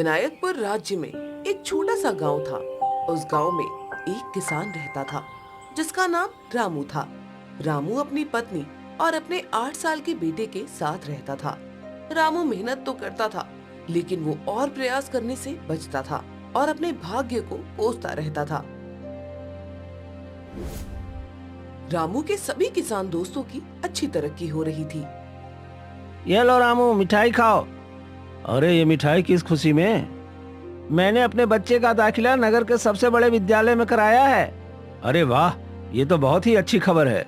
विनायकपुर राज्य में एक छोटा सा गांव था। उस गांव में एक किसान रहता था जिसका नाम रामू था। रामू अपनी पत्नी और अपने 8 साल के बेटे के साथ रहता था। रामू मेहनत तो करता था, लेकिन वो और प्रयास करने से बचता था और अपने भाग्य को कोसता रहता था। रामू के सभी किसान दोस्तों की अच्छी तरक्की हो रही थी। ये लो रामू, मिठाई खाओ। अरे ये मिठाई किस खुशी में? मैंने अपने बच्चे का दाखिला नगर के सबसे बड़े विद्यालय में कराया है। अरे वाह, ये तो बहुत ही अच्छी खबर है।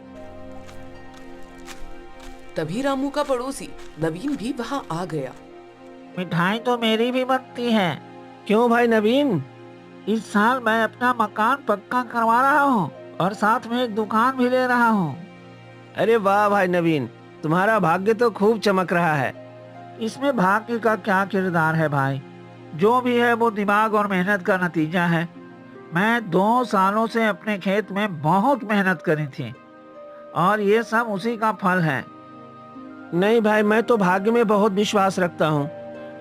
तभी रामू का पड़ोसी नवीन भी वहां आ गया। मिठाई तो मेरी भी बनती है। क्यों भाई नवीन? इस साल मैं अपना मकान पक्का करवा रहा हूँ और साथ में एक दुकान भी ले रहा हूँ। अरे वाह भाई नवीन, तुम्हारा भाग्य तो खूब चमक रहा है। इसमें भाग्य का क्या किरदार है भाई? जो भी है वो दिमाग और मेहनत का नतीजा है। मैं 2 सालों से अपने खेत में बहुत मेहनत करी थी और ये सब उसी का फल है। नहीं भाई, मैं तो भाग्य में बहुत विश्वास रखता हूँ।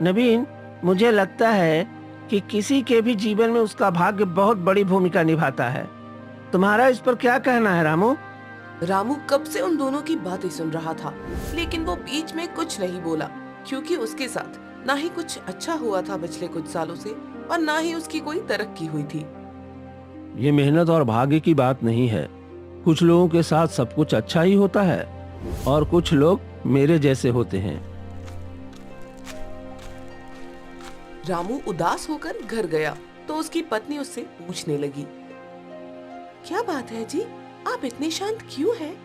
नवीन, मुझे लगता है कि किसी के भी जीवन में उसका भाग्य बहुत बड़ी भूमिका निभाता है। तुम्हारा इस पर क्या कहना है रामू? रामू कब से उन दोनों की बातें सुन रहा था, लेकिन वो बीच में कुछ नहीं बोला, क्योंकि उसके साथ ना ही कुछ अच्छा हुआ था पिछले कुछ सालों से और ना ही उसकी कोई तरक्की हुई थी। ये मेहनत और भाग्य की बात नहीं है। कुछ लोगों के साथ सब कुछ अच्छा ही होता है और कुछ लोग मेरे जैसे होते हैं। रामू उदास होकर घर गया तो उसकी पत्नी उससे पूछने लगी, क्या बात है जी, आप इतने शांत क्यों हैं?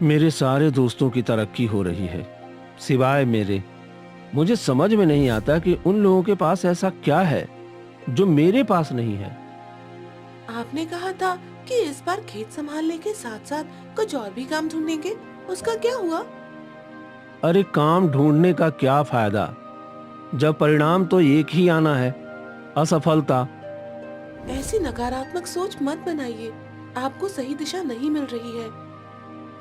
मेरे सारे दोस्तों की तरक्की हो रही है, सिवाय मेरे। मुझे समझ में नहीं आता कि उन लोगों के पास ऐसा क्या है जो मेरे पास नहीं है। आपने कहा था कि इस बार खेत संभालने के साथ साथ कुछ और भी काम ढूंढेंगे, उसका क्या हुआ? अरे काम ढूंढने का क्या फायदा जब परिणाम तो एक ही आना है, असफलता। ऐसी नकारात्मक सोच मत बनाइए, आपको सही दिशा नहीं मिल रही है।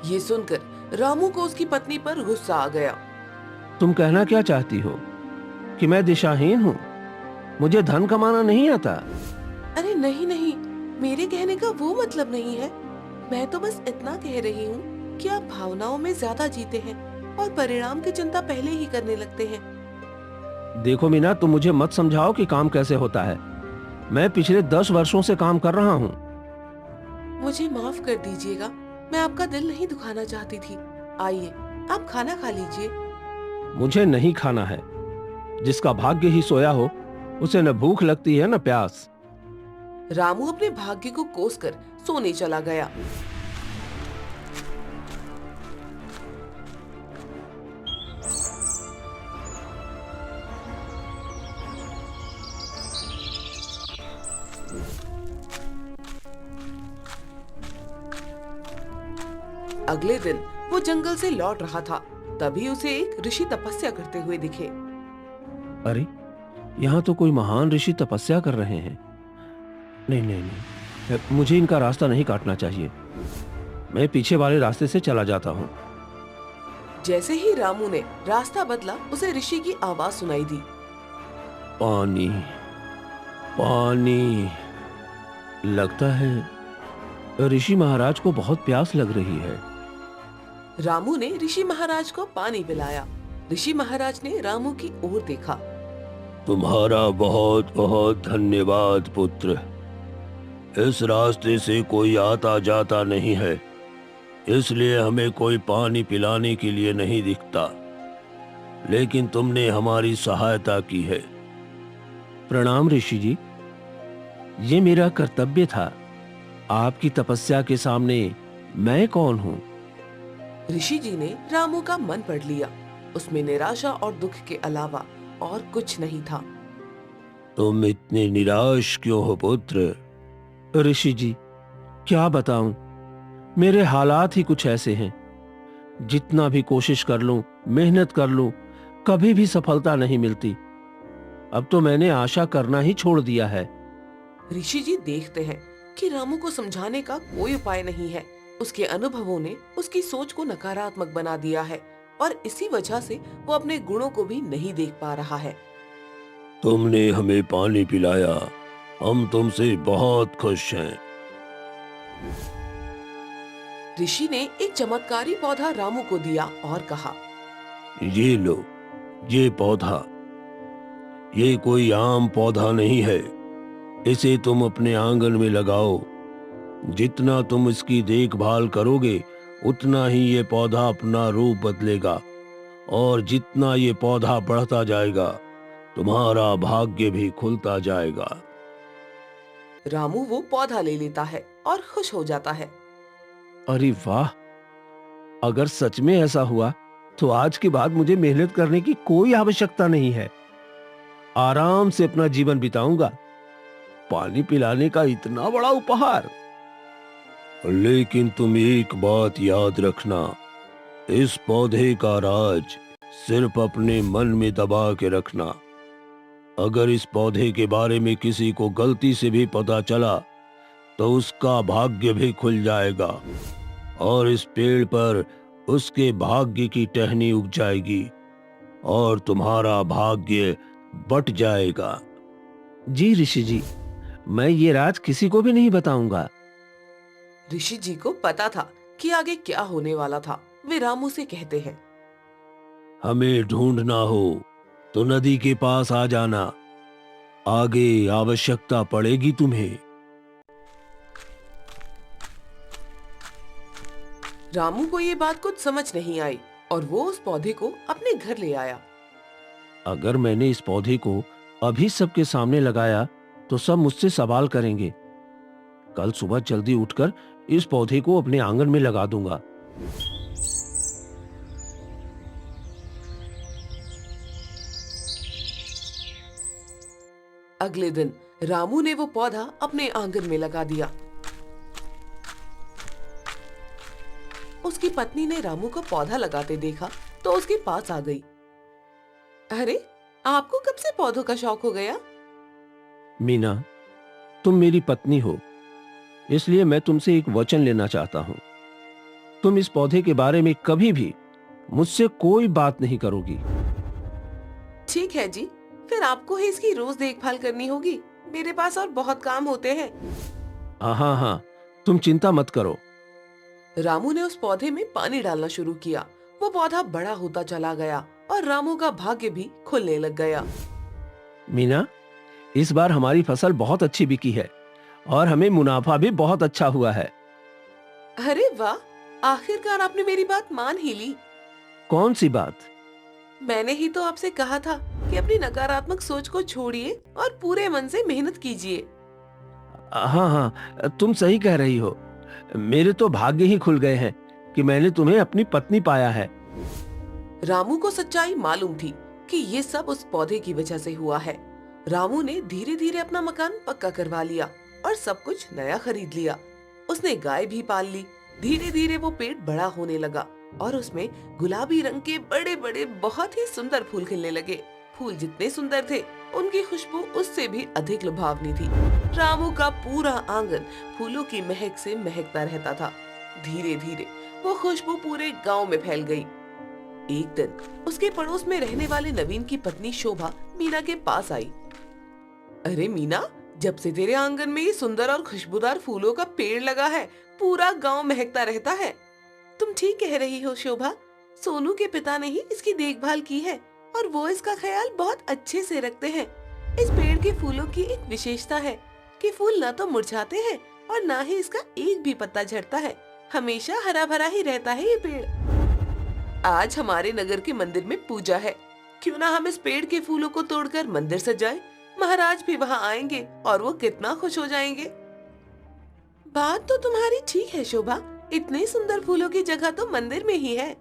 ये सुनकर रामू को उसकी पत्नी पर गुस्सा आ गया। तुम कहना क्या चाहती हो कि मैं दिशाहीन हूँ? मुझे धन कमाना नहीं आता? अरे नहीं नहीं, मेरे कहने का वो मतलब नहीं है। मैं तो बस इतना कह रही हूँ कि आप भावनाओं में ज्यादा जीते हैं और परिणाम की चिंता पहले ही करने लगते हैं। देखो मीना, तुम मुझे मत समझाओ कि काम कैसे होता है। मैं पिछले 10 वर्षों से काम कर रहा हूँ। मुझे माफ कर दीजिएगा, मैं आपका दिल नहीं दुखाना चाहती थी। आइए, आप खाना खा लीजिए। मुझे नहीं खाना है। जिसका भाग्य ही सोया हो उसे न भूख लगती है न प्यास। रामू अपने भाग्य को कोसकर सोने चला गया। अगले दिन वो जंगल से लौट रहा था, तभी उसे एक ऋषि तपस्या करते हुए दिखे। अरे, यहाँ तो कोई महान ऋषि तपस्या कर रहे हैं। नहीं नहीं नहीं, मुझे इनका रास्ता नहीं काटना चाहिए। मैं पीछे वाले रास्ते से चला जाता हूँ। जैसे ही रामू ने रास्ता बदला, उसे ऋषि की आवाज सुनाई दी। पानी, पानी। लगता है ऋषि महाराज को बहुत प्यास लग रही है। रामू ने ऋषि महाराज को पानी पिलाया। ऋषि महाराज ने रामू की ओर देखा। तुम्हारा बहुत बहुत धन्यवाद पुत्र। इस रास्ते से कोई आता जाता नहीं है, इसलिए हमें कोई पानी पिलाने के लिए नहीं दिखता, लेकिन तुमने हमारी सहायता की है। प्रणाम ऋषि जी, ये मेरा कर्तव्य था। आपकी तपस्या के सामने मैं कौन हूँ? ऋषि जी ने रामू का मन पढ़ लिया। उसमें निराशा और दुख के अलावा और कुछ नहीं था। तुम इतने निराश क्यों हो पुत्र? ऋषि जी, क्या बताऊं, मेरे हालात ही कुछ ऐसे हैं। जितना भी कोशिश कर लूं, मेहनत कर लूं, कभी भी सफलता नहीं मिलती। अब तो मैंने आशा करना ही छोड़ दिया है। ऋषि जी देखते हैं कि रामू को समझाने का कोई उपाय नहीं है। उसके अनुभवों ने उसकी सोच को नकारात्मक बना दिया है और इसी वजह से वो अपने गुणों को भी नहीं देख पा रहा है। तुमने हमें पानी पिलाया, हम तुमसे बहुत खुश हैं। ऋषि ने एक चमत्कारी पौधा रामू को दिया और कहा, ये लो, ये पौधा, ये कोई आम पौधा नहीं है। इसे तुम अपने आंगन में लगाओ। जितना तुम इसकी देखभाल करोगे, उतना ही ये पौधा अपना रूप बदलेगा, और जितना ये पौधा बढ़ता जाएगा, तुम्हारा भाग्य भी खुलता जाएगा। रामू वो पौधा ले लेता है और खुश हो जाता है। अरे वाह, अगर सच में ऐसा हुआ तो आज के बाद मुझे मेहनत करने की कोई आवश्यकता नहीं है। आराम से अपना जीवन बिताऊंगा। पानी पिलाने का इतना बड़ा उपहार। लेकिन तुम एक बात याद रखना, इस पौधे का राज सिर्फ अपने मन में दबा के रखना। अगर इस पौधे के बारे में किसी को गलती से भी पता चला तो उसका भाग्य भी खुल जाएगा, और इस पेड़ पर उसके भाग्य की टहनी उग जाएगी और तुम्हारा भाग्य बट जाएगा। जी ऋषि जी, मैं ये राज किसी को भी नहीं बताऊंगा। ऋषि जी को पता था कि आगे क्या होने वाला था। वे रामू से कहते हैं, हमें ढूंढना हो तो नदी के पास आ जाना, आगे आवश्यकता पड़ेगी तुम्हें। रामू को ये बात कुछ समझ नहीं आई और वो उस पौधे को अपने घर ले आया। अगर मैंने इस पौधे को अभी सबके सामने लगाया तो सब मुझसे सवाल करेंगे। कल सुबह जल्दी उठकर इस पौधे को अपने आंगन में लगा दूंगा। अगले दिन रामू ने वो पौधा अपने आंगन में लगा दिया। उसकी पत्नी ने रामू को पौधा लगाते देखा तो उसके पास आ गई। अरे, आपको कब से पौधों का शौक हो गया? मीना, तुम मेरी पत्नी हो, इसलिए मैं तुमसे एक वचन लेना चाहता हूं। तुम इस पौधे के बारे में कभी भी मुझसे कोई बात नहीं करोगी। ठीक है जी, फिर आपको ही इसकी रोज देखभाल करनी होगी। मेरे पास और बहुत काम होते हैं। हाँ हाँ, तुम चिंता मत करो। रामू ने उस पौधे में पानी डालना शुरू किया। वो पौधा बड़ा होता चला गया और रामू का भाग्य भी खुलने लग गया। मीना, इस बार हमारी फसल बहुत अच्छी बिकी है और हमें मुनाफा भी बहुत अच्छा हुआ है। अरे वाह, आखिरकार आपने मेरी बात मान ही ली। कौन सी बात? मैंने ही तो आपसे कहा था कि अपनी नकारात्मक सोच को छोड़िए और पूरे मन से मेहनत कीजिए। हाँ हाँ, तुम सही कह रही हो। मेरे तो भाग्य ही खुल गए हैं कि मैंने तुम्हें अपनी पत्नी पाया है। रामू को सच्चाई मालूम थी कि ये सब उस पौधे की वजह से हुआ है। रामू ने धीरे धीरे अपना मकान पक्का करवा लिया और सब कुछ नया खरीद लिया। उसने गाय भी पाल ली। धीरे धीरे वो पेड़ बड़ा होने लगा और उसमें गुलाबी रंग के बड़े बड़े बहुत ही सुंदर फूल खिलने लगे। फूल जितने सुंदर थे, उनकी खुशबू उससे भी अधिक लुभावनी थी। रामू का पूरा आंगन फूलों की महक से महकता रहता था। धीरे धीरे वो खुशबू पूरे गांव में फैल गई। एक दिन उसके पड़ोस में रहने वाले नवीन की पत्नी शोभा मीना के पास आई। अरे मीना, जब से तेरे आंगन में ये सुंदर और खुशबूदार फूलों का पेड़ लगा है, पूरा गांव महकता रहता है। तुम ठीक कह रही हो शोभा, सोनू के पिता ने ही इसकी देखभाल की है और वो इसका ख्याल बहुत अच्छे से रखते हैं। इस पेड़ के फूलों की एक विशेषता है कि फूल न तो मुरझाते हैं और न ही इसका एक भी पत्ता झड़ता है। हमेशा हरा भरा ही रहता है ये पेड़। आज हमारे नगर के मंदिर में पूजा है, क्यों ना हम इस पेड़ के फूलों को तोड़कर मंदिर सजाएं? महाराज भी वहाँ आएंगे और वो कितना खुश हो जाएंगे। बात तो तुम्हारी ठीक है शोभा, इतने सुंदर फूलों की जगह तो मंदिर में ही है।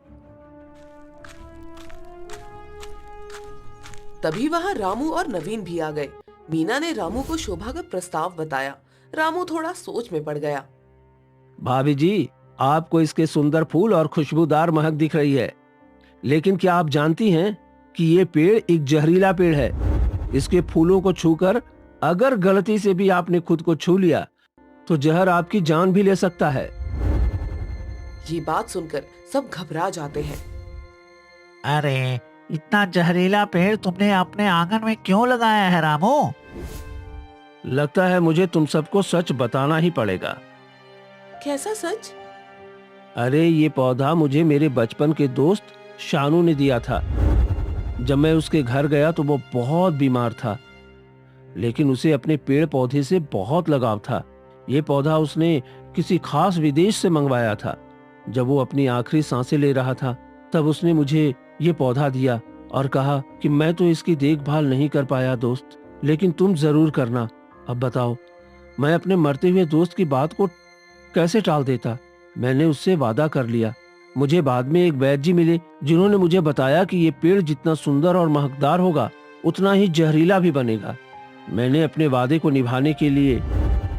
तभी वहाँ रामू और नवीन भी आ गए। मीना ने रामू को शोभा का प्रस्ताव बताया। रामू थोड़ा सोच में पड़ गया। भाभी जी, आपको इसके सुंदर फूल और खुशबूदार महक दिख रही है, लेकिन क्या आप जानती हैं कि ये पेड़ एक जहरीला पेड़ है। इसके फूलों को छूकर अगर गलती से भी आपने खुद को छू लिया तो जहर आपकी जान भी ले सकता है। ये बात सुनकर सब घबरा जाते हैं। अरे, इतना जहरीला पेड़ तुमने अपने आंगन में क्यों लगाया है रामू? लगता है मुझे तुम सबको सच बताना ही पड़ेगा। कैसा सच? अरे ये पौधा मुझे मेरे बचपन के दोस्त शानू ने दिया था। जब मैं उसके घर गया तो वो बहुत बीमार था, लेकिन उसे अपने पेड़ पौधे से बहुत लगाव था। ये पौधा उसने किसी खास विदेश से मंगवाया था। जब वो अपनी आखिरी सांसें ले रहा था तब उसने मुझे ये पौधा दिया और कहा कि मैं तो इसकी देखभाल नहीं कर पाया दोस्त, लेकिन तुम जरूर करना। अब बताओ, मैं अपने मरते हुए दोस्त की बात को कैसे टाल देता? मैंने उससे वादा कर लिया। मुझे बाद में एक वैद्य जी मिले जिन्होंने मुझे बताया कि ये पेड़ जितना सुंदर और महकदार होगा उतना ही जहरीला भी बनेगा। मैंने अपने वादे को निभाने के लिए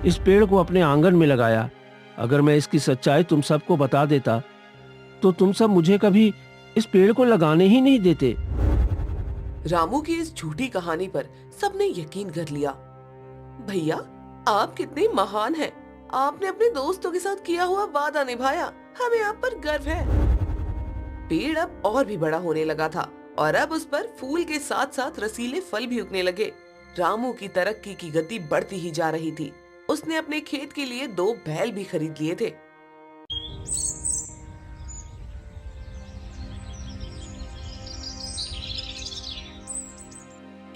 इस पेड़ को अपने आंगन में लगाया। अगर मैं इसकी सच्चाई तुम सबको बता देता तो तुम सब मुझे कभी इस पेड़ को लगाने ही नहीं देते। रामू की इस झूठी कहानी पर सबने यकीन कर लिया। भैया, आप कितने महान हैं। आपने अपने दोस्तों के साथ किया हुआ वादा निभाया। हमें आप पर गर्व है। पेड़ अब और भी बड़ा होने लगा था और अब उस पर फूल के साथ साथ रसीले फल भी उगने लगे। रामू की तरक्की की गति बढ़ती ही जा रही थी। उसने अपने खेत के लिए 2 बैल भी खरीद लिए थे।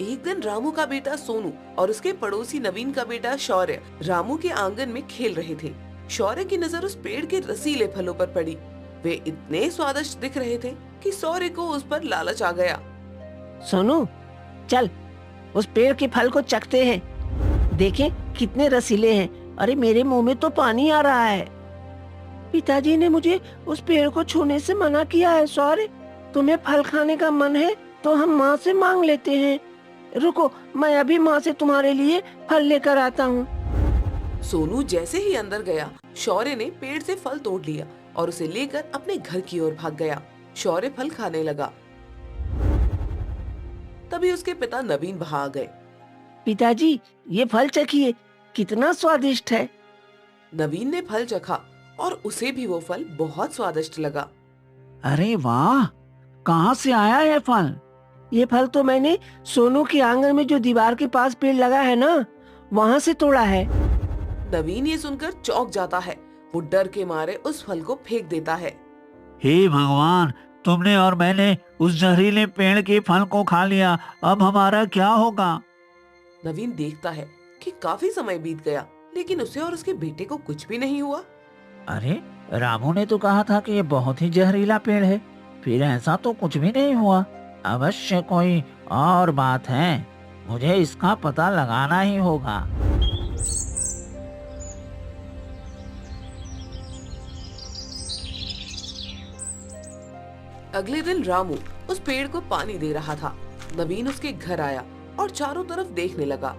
एक दिन रामू का बेटा सोनू और उसके पड़ोसी नवीन का बेटा शौर्य रामू के आंगन में खेल रहे थे। शौर्य की नजर उस पेड़ के रसीले फलों पर पड़ी। वे इतने स्वादिष्ट दिख रहे थे कि शौर्य को उस पर लालच आ गया। सोनू, चल उस पेड़ के फल को चखते हैं। देखें कितने रसीले हैं। अरे मेरे मुंह में तो पानी आ रहा है। पिताजी ने मुझे उस पेड़ को छूने से मना किया है। शौर्य, तुम्हें फल खाने का मन है तो हम माँ से मांग लेते हैं। रुको, मैं अभी माँ से तुम्हारे लिए फल लेकर आता हूँ। सोनू जैसे ही अंदर गया, शौर्य ने पेड़ से फल तोड़ लिया और उसे लेकर अपने घर की ओर भाग गया। शौर्य फल खाने लगा। तभी उसके पिता नवीन वहां आ गए। पिताजी, ये फल चखिए, कितना स्वादिष्ट है। नवीन ने फल चखा और उसे भी वो फल बहुत स्वादिष्ट लगा। अरे वाह, कहाँ से आया ये फल? ये फल तो मैंने सोनू के आंगन में जो दीवार के पास पेड़ लगा है ना, वहाँ से तोड़ा है। नवीन ये सुनकर चौंक जाता है। वो डर के मारे उस फल को फेंक देता है। हे भगवान, तुमने और मैंने उस जहरीले पेड़ के फल को खा लिया। अब हमारा क्या होगा? नवीन देखता है कि काफी समय बीत गया, लेकिन उसे और उसके बेटे को कुछ भी नहीं हुआ। अरे रामू ने तो कहा था कि ये बहुत ही जहरीला पेड़ है, फिर ऐसा तो कुछ भी नहीं हुआ। अवश्य कोई और बात है, मुझे इसका पता लगाना ही होगा। अगले दिन रामू उस पेड़ को पानी दे रहा था। नवीन उसके घर आया और चारों तरफ देखने लगा।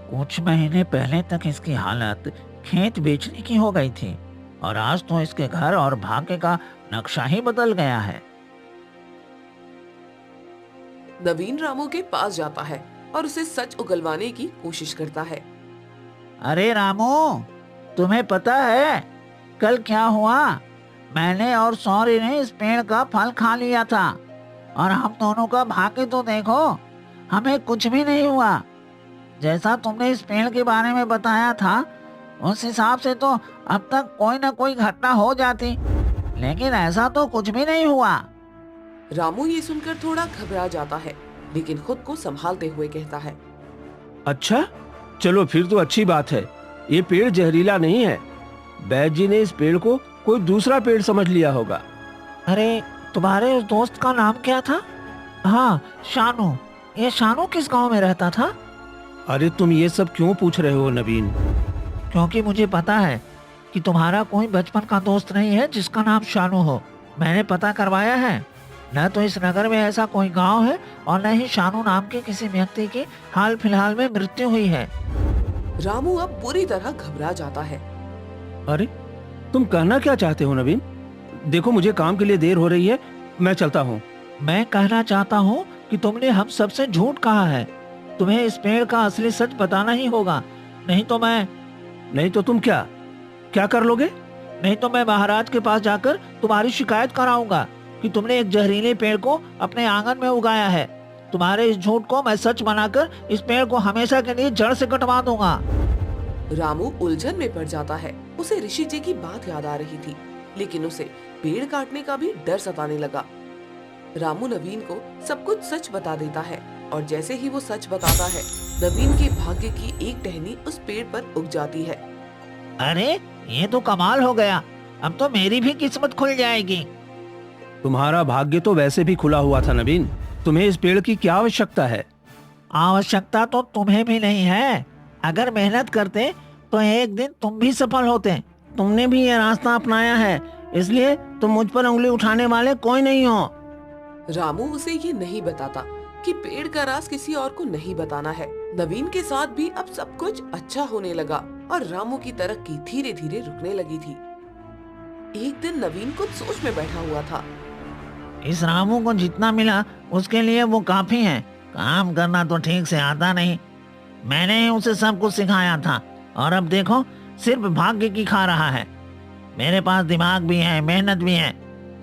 कुछ महीने पहले तक इसकी हालत खेत बेचने की हो गई थी और आज तो इसके घर और भाग्य का नक्शा ही बदल गया है। नवीन रामू के पास जाता है और उसे सच उगलवाने की कोशिश करता है। अरे रामू, तुम्हें पता है कल क्या हुआ? मैंने और सौर्य ने इस पेड़ का फल खा लिया था और हम दोनों का भाग्य तो देखो, हमें कुछ भी नहीं हुआ। जैसा तुमने इस पेड़ के बारे में बताया था उस हिसाब से तो अब तक कोई न कोई घटना हो जाती, लेकिन ऐसा तो कुछ भी नहीं हुआ। रामू ये सुनकर थोड़ा घबरा जाता है, लेकिन खुद को संभालते हुए कहता है। अच्छा, चलो फिर तो अच्छी बात है। ये पेड़ जहरीला नहीं है। वैद्य जी ने इस पेड़ को कोई दूसरा पेड़ समझ लिया होगा। अरे तुम्हारे उस दोस्त का नाम क्या था? हाँ, शानू। ये शानू किस गांव में रहता था? अरे तुम ये सब क्यों पूछ रहे हो नवीन? क्योंकि मुझे पता है कि तुम्हारा कोई बचपन का दोस्त नहीं है जिसका नाम शानू हो। मैंने पता करवाया है। न तो इस नगर में ऐसा कोई गांव है और न ही शानू नाम के किसी व्यक्ति की हाल फिलहाल में मृत्यु हुई है। रामू अब बुरी तरह घबरा जाता है। अरे तुम कहना क्या चाहते हो नवीन? देखो मुझे काम के लिए देर हो रही है, मैं चलता हूँ। मैं कहना चाहता हूँ कि तुमने हम सबसे झूठ कहा है। तुम्हें इस पेड़ का असली सच बताना ही होगा, नहीं तो तुम क्या कर लोगे? नहीं तो मैं महाराज के पास जाकर तुम्हारी शिकायत कराऊंगा कि तुमने एक जहरीले पेड़ को अपने आंगन में उगाया है। तुम्हारे इस झूठ को मैं सच बनाकर इस पेड़ को हमेशा के लिए जड़ से कटवा दूंगा। रामू उलझन में पड़ जाता है। उसे ऋषि जी की बात याद आ रही थी, लेकिन उसे पेड़ काटने का भी डर सताने लगा। रामू नवीन को सब कुछ सच बता देता है और जैसे ही वो सच बताता है, नवीन के भाग्य की एक टहनी उस पेड़ पर उग जाती है। अरे ये तो कमाल हो गया, अब तो मेरी भी किस्मत खुल जाएगी। तुम्हारा भाग्य तो वैसे भी खुला हुआ था नवीन, तुम्हें इस पेड़ की क्या आवश्यकता है? आवश्यकता तो तुम्हें भी नहीं है। अगर मेहनत करते तो एक दिन तुम भी सफल होते। तुमने भी ये रास्ता अपनाया है, इसलिए तुम मुझ पर उंगली उठाने वाले कोई नहीं हो। रामू उसे ये नहीं बताता कि पेड़ का राज किसी और को नहीं बताना है। नवीन के साथ भी अब सब कुछ अच्छा होने लगा और रामू की तरक्की धीरे धीरे रुकने लगी थी। एक दिन नवीन कुछ सोच में बैठा हुआ था। इस रामू को जितना मिला उसके लिए वो काफी है। काम करना तो ठीक से आता नहीं। मैंने ही उसे सब कुछ सिखाया था और अब देखो सिर्फ भाग्य की खा रहा है। मेरे पास दिमाग भी है, मेहनत भी है,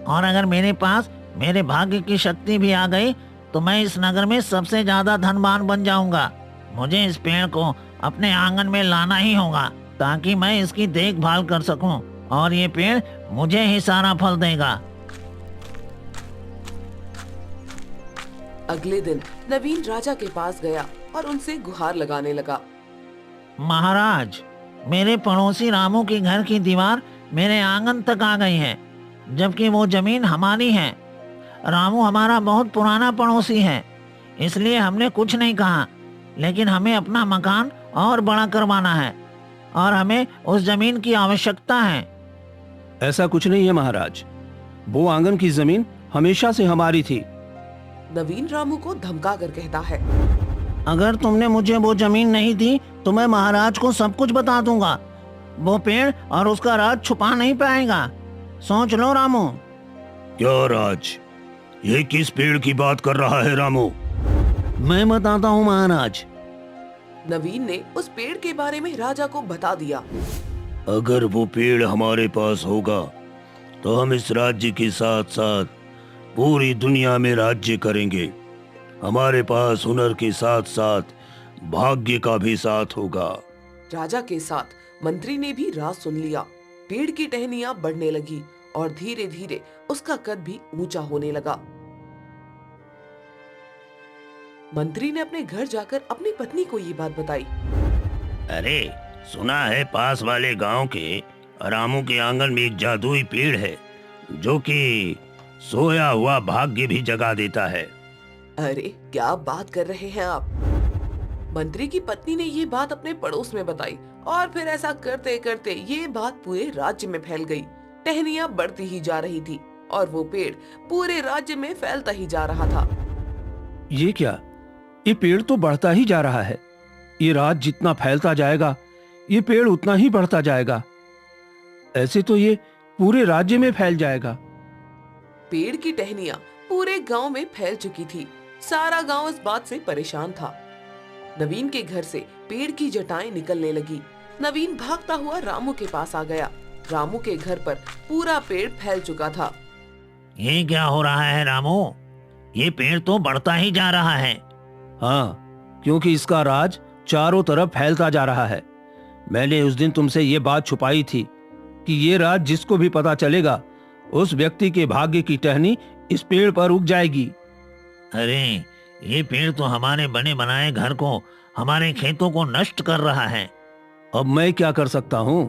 और अगर मेरे पास मेरे भाग्य की शक्ति भी आ गई तो मैं इस नगर में सबसे ज्यादा धनवान बन जाऊंगा। मुझे इस पेड़ को अपने आंगन में लाना ही होगा ताकि मैं इसकी देखभाल कर सकूं और ये पेड़ मुझे ही सारा फल देगा। अगले दिन नवीन राजा के पास गया और उनसे गुहार लगाने लगा। महाराज, मेरे पड़ोसी रामू के घर की दीवार मेरे आंगन तक आ गई है, जबकि वो जमीन हमारी है। रामू हमारा बहुत पुराना पड़ोसी है, इसलिए हमने कुछ नहीं कहा, लेकिन हमें अपना मकान और बड़ा करवाना है और हमें उस जमीन की आवश्यकता है। ऐसा कुछ नहीं है महाराज, वो आंगन की जमीन हमेशा से हमारी थी। नवीन रामू को धमका कर कहता है, अगर तुमने मुझे वो जमीन नहीं दी तो मैं महाराज को सब कुछ बता दूंगा। वो पेड़ और उसका राज छुपा नहीं पाएगा। सोच लो रामू। क्या राज? ये किस पेड़ की बात कर रहा है रामू? मैं बताता हूँ महाराज। नवीन ने उस पेड़ के बारे में राजा को बता दिया। अगर वो पेड़ हमारे पास होगा तो हम इस राज्य के साथ साथ पूरी दुनिया में राज्य करेंगे। हमारे पास हुनर के साथ साथ भाग्य का भी साथ होगा। राजा के साथ मंत्री ने भी राज सुन लिया। पेड़ की टहनियां बढ़ने लगी और धीरे धीरे उसका कद भी ऊंचा होने लगा। मंत्री ने अपने घर जाकर अपनी पत्नी को ये बात बताई। अरे सुना है पास वाले गांव के रामू के आंगन में एक जादुई पेड़ है जो कि सोया हुआ भाग्य भी जगा देता है। अरे क्या बात कर रहे हैं आप? मंत्री की पत्नी ने ये बात अपने पड़ोस में बताई और फिर ऐसा करते करते ये बात पूरे राज्य में फैल गई। टहनियां बढ़ती ही जा रही थी और वो पेड़ पूरे राज्य में फैलता ही जा रहा था। ये क्या? ये पेड़ तो बढ़ता ही जा रहा है। ये राज जितना फैलता जाएगा ये पेड़ उतना ही बढ़ता जाएगा। ऐसे तो ये पूरे राज्य में फैल जाएगा। पेड़ की टहनियां पूरे गांव में फैल चुकी थी। सारा गांव इस बात से परेशान था। नवीन के घर से पेड़ की जटाएं निकलने लगी। नवीन भागता हुआ रामू के पास आ गया। रामू के घर पर पूरा पेड़ फैल चुका था। ये क्या हो रहा है रामू? ये पेड़ तो बढ़ता ही जा रहा है। हाँ, क्योंकि इसका राज चारों तरफ फैलता जा रहा है। मैंने उस दिन तुमसे ये बात छुपाई थी कि ये राज जिसको भी पता चलेगा उस व्यक्ति के भाग्य की टहनी इस पेड़ पर उग जाएगी। अरे ये पेड़ तो हमारे बने बनाए घर को, हमारे खेतों को नष्ट कर रहा है। अब मैं क्या कर सकता हूँ?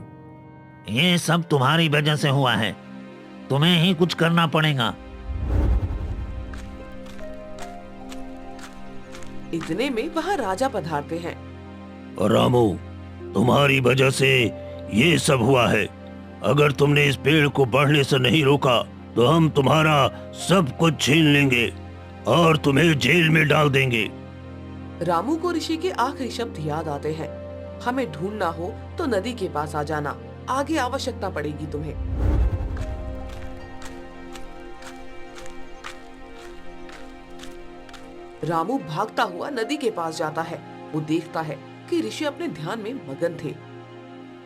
ये सब तुम्हारी वजह से हुआ है। तुम्हें ही कुछ करना पड़ेगा। इतने में वहाँ राजा पधारते हैं। रामू, तुम्हारी वजह से ये सब हुआ है। अगर तुमने इस पेड़ को बढ़ने से नहीं रोका तो हम तुम्हारा सब कुछ छीन लेंगे और तुम्हें जेल में डाल देंगे। रामू को ऋषि के आखिरी शब्द याद आते हैं। हमें ढूंढना हो तो नदी के पास आ जाना, आगे आवश्यकता पड़ेगी तुम्हें। रामू भागता हुआ नदी के पास जाता है। वो देखता है कि ऋषि अपने ध्यान में मगन थे।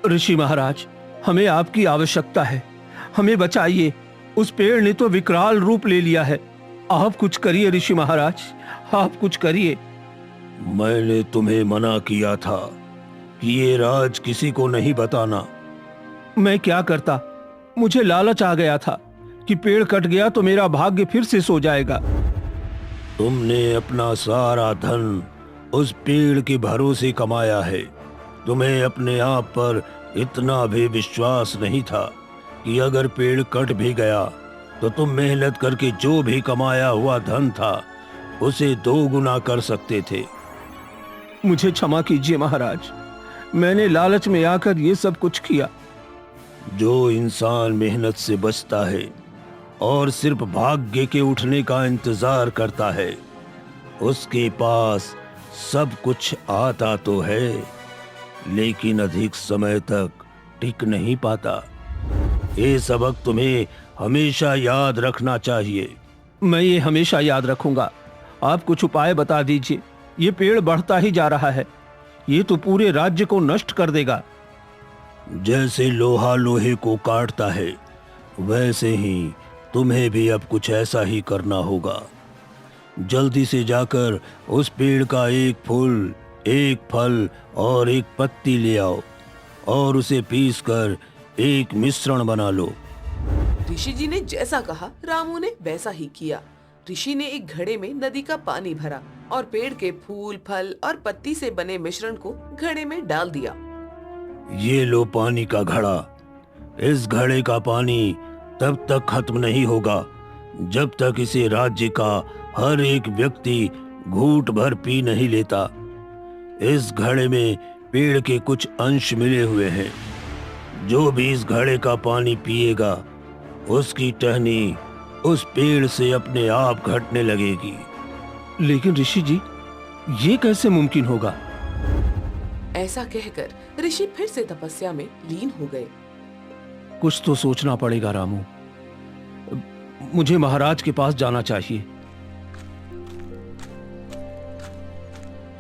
ऋषि महाराज, हमें आपकी आवश्यकता है, हमें बचाइए। उस पेड़ ने तो विकराल रूप ले लिया है। आप कुछ करिए ऋषि महाराज, आप कुछ करिए। मैंने तुम्हें मना किया था कि ये राज किसी को नहीं बताना। मैं क्या करता, मुझे लालच आ गया था कि पेड़ कट गया तो मेरा भाग्य फिर से सो जाएगा। तुमने अपना सारा धन उस पेड़ के भरोसे कमाया है। तुम्हें अपने आप पर इतना भी विश्वास नहीं था कि अगर पेड़ कट भी गया तो तुम मेहनत करके जो भी कमाया हुआ धन था उसे 2 गुना कर सकते थे। मुझे क्षमा कीजिए महाराज, मैंने लालच में आकर ये सब कुछ किया। जो इंसान मेहनत से बचता है और सिर्फ भाग्य के उठने का इंतजार करता है, उसके पास सब कुछ आता तो है, लेकिन अधिक समय तक टिक नहीं पाता। ये सबक तुम्हें हमेशा याद रखना चाहिए। मैं ये हमेशा याद रखूंगा। आप कुछ उपाय बता दीजिए। ये पेड़ बढ़ता ही जा रहा है, ये तो पूरे राज्य को नष्ट कर देगा। जैसे लोहा लोहे को काटता है, वैसे ही तुम्हें भी अब कुछ ऐसा ही करना होगा। जल्दी से जाकर उस पेड़ का एक फूल, एक फल और एक पत्ती ले आओ और उसे पीसकर एक मिश्रण बना लो। ऋषि जी ने जैसा कहा रामू ने वैसा ही किया। ऋषि ने एक घड़े में नदी का पानी भरा और पेड़ के फूल, फल और पत्ती से बने मिश्रण को घड़े में डाल दिया। ये लो पानी का घड़ा। इस घड़े का पानी तब तक खत्म नहीं होगा जब तक इसे राज्य का हर एक व्यक्ति घूंट भर पी नहीं लेता। इस घड़े में पेड़ के कुछ अंश मिले हुए हैं। जो भी इस घड़े का पानी पिएगा, उसकी टहनी उस पेड़ से अपने आप घटने लगेगी। लेकिन ऋषि जी, ये कैसे मुमकिन होगा? ऐसा कहकर ऋषि फिर से तपस्या में लीन हो गए। कुछ तो सोचना पड़ेगा रामू। मुझे महाराज के पास जाना चाहिए।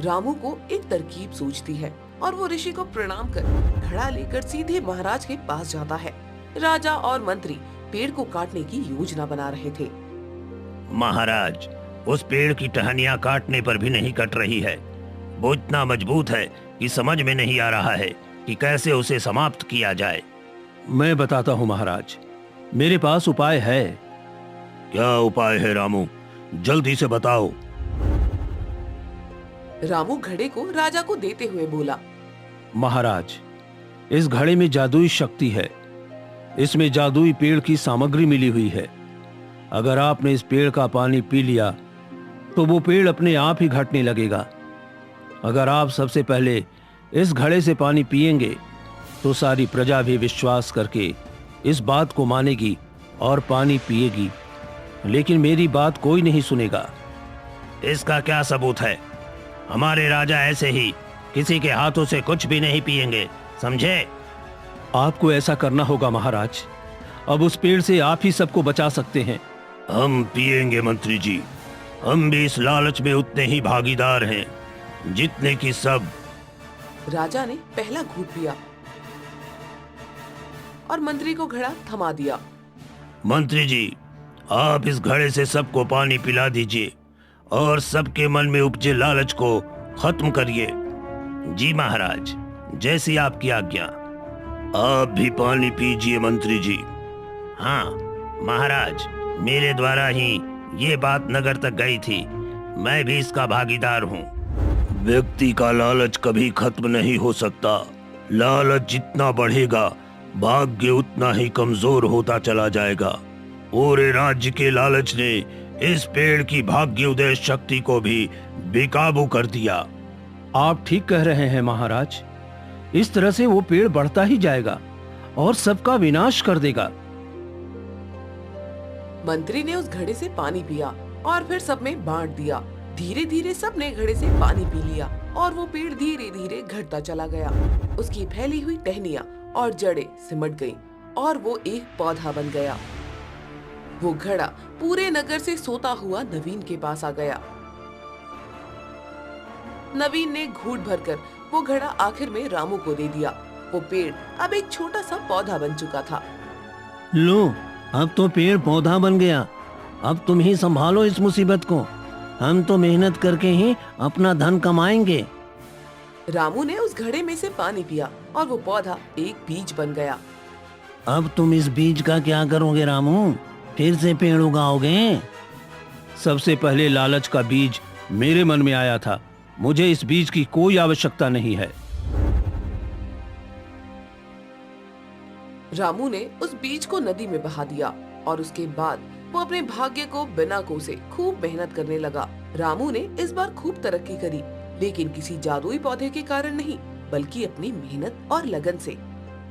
रामू को एक तरकीब सूझती है और वो ऋषि को प्रणाम कर घड़ा लेकर सीधे महाराज के पास जाता है। राजा और मंत्री पेड़ को काटने की योजना बना रहे थे। महाराज, उस पेड़ की टहनियां काटने पर भी नहीं कट रही है। वो इतना मजबूत है कि समझ में नहीं आ रहा है कि कैसे उसे समाप्त किया जाए। मैं बताता हूँ महाराज, मेरे पास उपाय है। क्या उपाय है रामू? जल्दी से बताओ। रामू घड़े को राजा को देते हुए बोला, महाराज, इस घड़े में जादुई शक्ति है। इसमें जादुई पेड़ की सामग्री मिली हुई है। अगर आपने इस पेड़ का पानी पी लिया तो वो पेड़ अपने आप ही घटने लगेगा। अगर आप सबसे पहले इस घड़े से पानी पिएंगे तो सारी प्रजा भी विश्वास करके इस बात को मानेगी और पानी पिएगी, लेकिन मेरी बात कोई नहीं सुनेगा। इसका क्या सबूत है? हमारे राजा ऐसे ही किसी के हाथों से कुछ भी नहीं पिएंगे, समझे? आपको ऐसा करना होगा महाराज। अब उस पेड़ से आप ही सबको बचा सकते हैं। हम पिएंगे मंत्री जी। हम भी इस लालच में उतने ही भागीदार हैं जितने कि सब। राजा ने पहला घूंट पिया और मंत्री को घड़ा थमा दिया। मंत्री जी, आप इस घड़े से सबको पानी पिला दीजिए और सबके मन में उपजे लालच को खत्म करिए। जी महाराज, जैसी आपकी आज्ञा। आप भी पानी पीजिए मंत्री जी। हाँ महाराज, मेरे द्वारा ही ये बात नगर तक गई थी। मैं भी इसका भागीदार हूँ। व्यक्ति का लालच कभी खत्म नहीं हो सकता। लालच जितना बढ़ेगा, भाग्य उतना ही कमजोर होता चला जाएगा। पूरे राज्य के लालच ने इस पेड़ की भाग्योदय शक्ति को भी बेकाबू कर दिया। आप ठीक कह रहे हैं महाराज। इस तरह से वो पेड़ बढ़ता ही जाएगा और सबका विनाश कर देगा। मंत्री ने उस घड़े से पानी पिया और फिर सब में बांट दिया। धीरे धीरे सबने घड़े से पानी पी लिया और वो पेड़ धीरे धीरे घटता चला गया। उसकी फैली हुई टहनियां और जड़ें सिमट गईं और वो एक पौधा बन गया। वो घड़ा पूरे नगर से सोता हुआ नवीन के पास आ गया। नवीन ने घूंट भरकर वो घड़ा आखिर में रामू को दे दिया। वो पेड़ अब एक छोटा सा पौधा बन चुका था। लो, अब तो पेड़ पौधा बन गया। अब तुम ही संभालो इस मुसीबत को। हम तो मेहनत करके ही अपना धन कमाएंगे। रामू ने उस घड़े में से पानी पिया और वो पौधा एक बीज बन गया। अब तुम इस बीज का क्या करोगे रामू? फिर से पेड़ उगाओगे? सबसे पहले लालच का बीज मेरे मन में आया था। मुझे इस बीज की कोई आवश्यकता नहीं है। रामू ने उस बीज को नदी में बहा दिया और उसके बाद वो अपने भाग्य को बिना कोसे खूब मेहनत करने लगा। रामू ने इस बार खूब तरक्की करी, लेकिन किसी जादुई पौधे के कारण नहीं, बल्कि अपनी मेहनत और लगन से।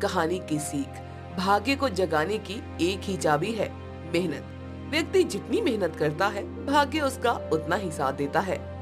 कहानी की सीख, भाग्य को जगाने की एक ही चाबी है, मेहनत। व्यक्ति जितनी मेहनत करता है, भाग्य उसका उतना ही साथ देता है।